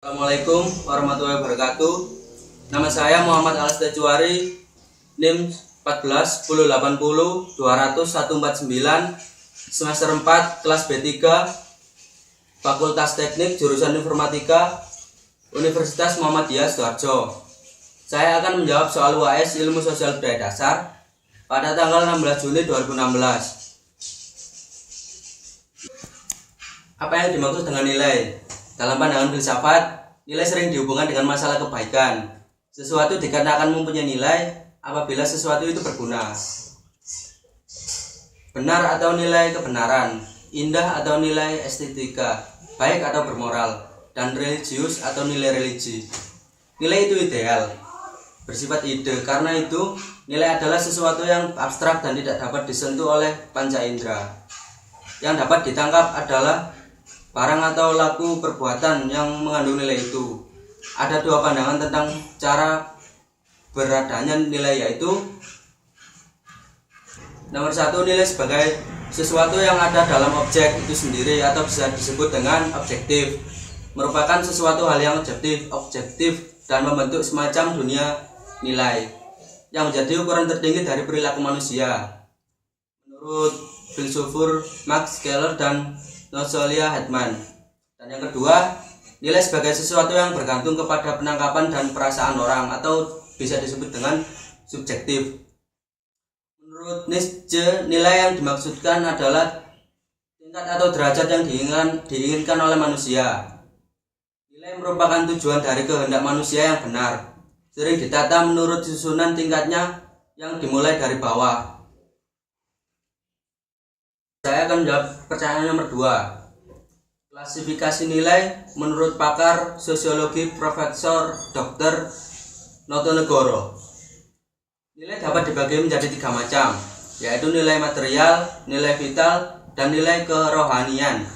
Assalamualaikum warahmatullahi wabarakatuh. Nama saya Muhammad Alasda Juwari, NIM 14 1080 200 149, semester 4 kelas B3, Fakultas Teknik jurusan Informatika, Universitas Muhammadiyah Sidoarjo. Saya akan menjawab soal UAS Ilmu Sosial Budaya Dasar pada tanggal 16 Juni 2016. Apa yang dimaksud dengan nilai? Dalam pandangan filsafat, nilai sering dihubungkan dengan masalah kebaikan. Sesuatu dikatakan mempunyai nilai apabila sesuatu itu berguna. Benar atau nilai kebenaran, indah atau nilai estetika, baik atau bermoral, dan religius atau nilai religi. Nilai itu ideal, bersifat ide. Karena itu, nilai adalah sesuatu yang abstrak dan tidak dapat disentuh oleh panca indera. Yang dapat ditangkap adalah barang atau laku perbuatan yang mengandung nilai itu. Ada dua pandangan tentang cara beradanya nilai, yaitu nomor satu, nilai sebagai sesuatu yang ada dalam objek itu sendiri atau bisa disebut dengan objektif, merupakan sesuatu hal yang objektif dan membentuk semacam dunia nilai yang menjadi ukuran tertinggi dari perilaku manusia menurut filsufur Max Scheler dan Nozolia Hetman. Dan yang kedua, nilai sebagai sesuatu yang bergantung kepada penangkapan dan perasaan orang atau bisa disebut dengan subjektif. Menurut Nietzsche, nilai yang dimaksudkan adalah tingkat atau derajat yang diinginkan oleh manusia. Nilai merupakan tujuan dari kehendak manusia yang benar, sering ditata menurut susunan tingkatnya yang dimulai dari bawah. Saya akan menjawab pertanyaan nomor 2. Klasifikasi nilai menurut pakar sosiologi Profesor Dr. Notonegoro. Nilai dapat dibagi menjadi 3 macam, yaitu nilai material, nilai vital, dan nilai kerohanian.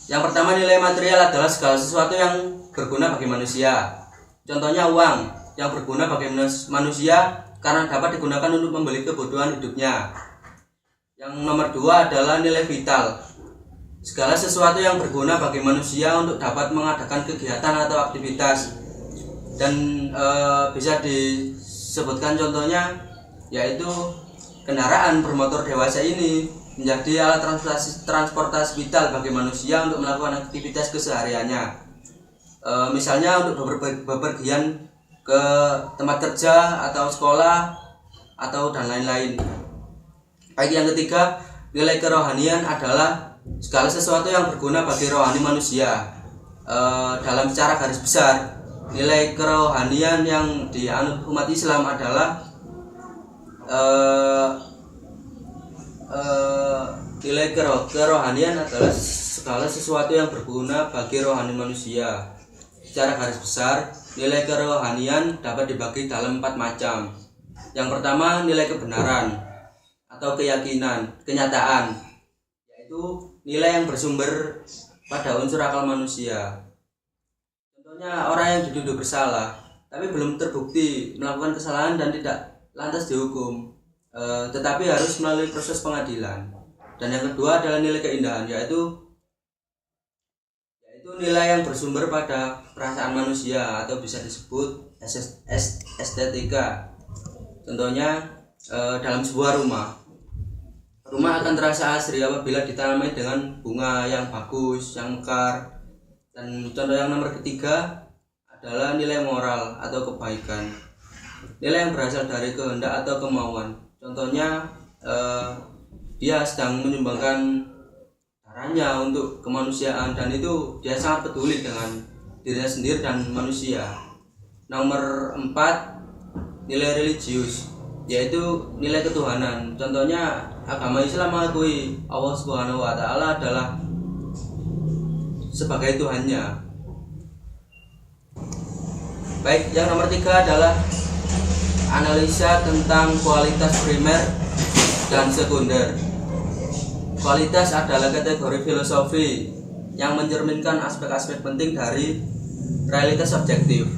Yang pertama, nilai material adalah segala sesuatu yang berguna bagi manusia. Contohnya uang yang berguna bagi manusia karena dapat digunakan untuk membeli kebutuhan hidupnya. Yang nomor 2 adalah nilai vital. Segala sesuatu yang berguna bagi manusia untuk dapat mengadakan kegiatan atau aktivitas. Dan bisa disebutkan contohnya, yaitu kendaraan bermotor dewasa ini menjadi alat transportasi vital bagi manusia untuk melakukan aktivitas kesehariannya. Misalnya untuk bepergian ke tempat kerja atau sekolah atau dan lain-lain. Baik, yang ketiga, nilai kerohanian adalah segala sesuatu yang berguna bagi rohani manusia. Dalam secara garis besar, nilai kerohanian yang dianut umat Islam adalah nilai kerohanian adalah segala sesuatu yang berguna bagi rohani manusia. Secara garis besar, nilai kerohanian dapat dibagi dalam 4 macam. Yang pertama, nilai kebenaran atau keyakinan, kenyataan, yaitu nilai yang bersumber pada unsur akal manusia. Contohnya, orang yang dituduh bersalah tapi belum terbukti melakukan kesalahan dan tidak lantas dihukum, tetapi harus melalui proses pengadilan. Dan yang kedua adalah nilai keindahan, yaitu nilai yang bersumber pada perasaan manusia atau bisa disebut estetika. Contohnya, dalam sebuah rumah akan terasa asri apabila ditanami dengan bunga yang bagus, yang mekar. Dan contoh yang nomor ketiga adalah nilai moral atau kebaikan, nilai yang berasal dari kehendak atau kemauan. Contohnya, dia sedang menyumbangkan darahnya untuk kemanusiaan dan itu dia sangat peduli dengan dirinya sendiri dan manusia. Nomor 4, nilai religius, yaitu nilai ketuhanan. Contohnya, agama Islam mengakui Allah Subhanahu wa Ta'ala adalah sebagai Tuhannya. Baik, yang nomor 3 adalah analisa tentang kualitas primer dan sekunder. Kualitas adalah kategori filosofi yang mencerminkan aspek-aspek penting dari realitas objektif.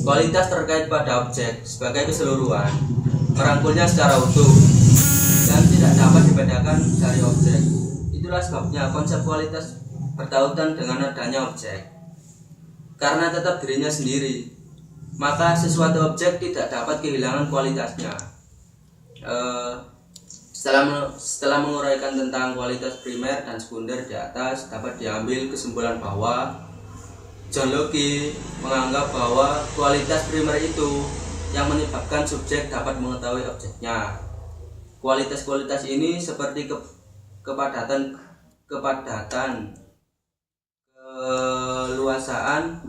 Kualitas terkait pada objek sebagai keseluruhan, merangkulnya secara utuh dan tidak dapat dibedakan dari objek. Itulah sebabnya konsep kualitas bertautan dengan adanya objek. Karena tetap dirinya sendiri, maka sesuatu objek tidak dapat kehilangan kualitasnya. Setelah menguraikan tentang kualitas primer dan sekunder di atas, dapat diambil kesimpulan bahwa John Locke menganggap bahwa kualitas primer itu yang menyebabkan subjek dapat mengetahui objeknya. Kualitas-kualitas ini seperti kepadatan, keluasaan,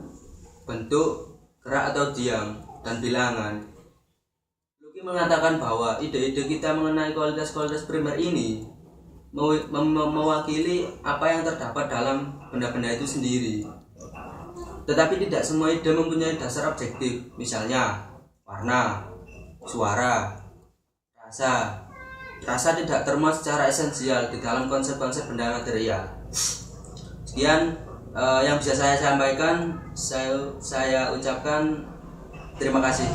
bentuk, gerak atau diam, dan bilangan. Locke mengatakan bahwa ide-ide kita mengenai kualitas-kualitas primer ini mewakili apa yang terdapat dalam benda-benda itu sendiri. Tetapi tidak semua ide mempunyai dasar objektif, misalnya warna, suara, rasa. Rasa tidak termuat secara esensial di dalam konsep-konsep benda material. Sekian yang bisa saya sampaikan. Saya ucapkan terima kasih.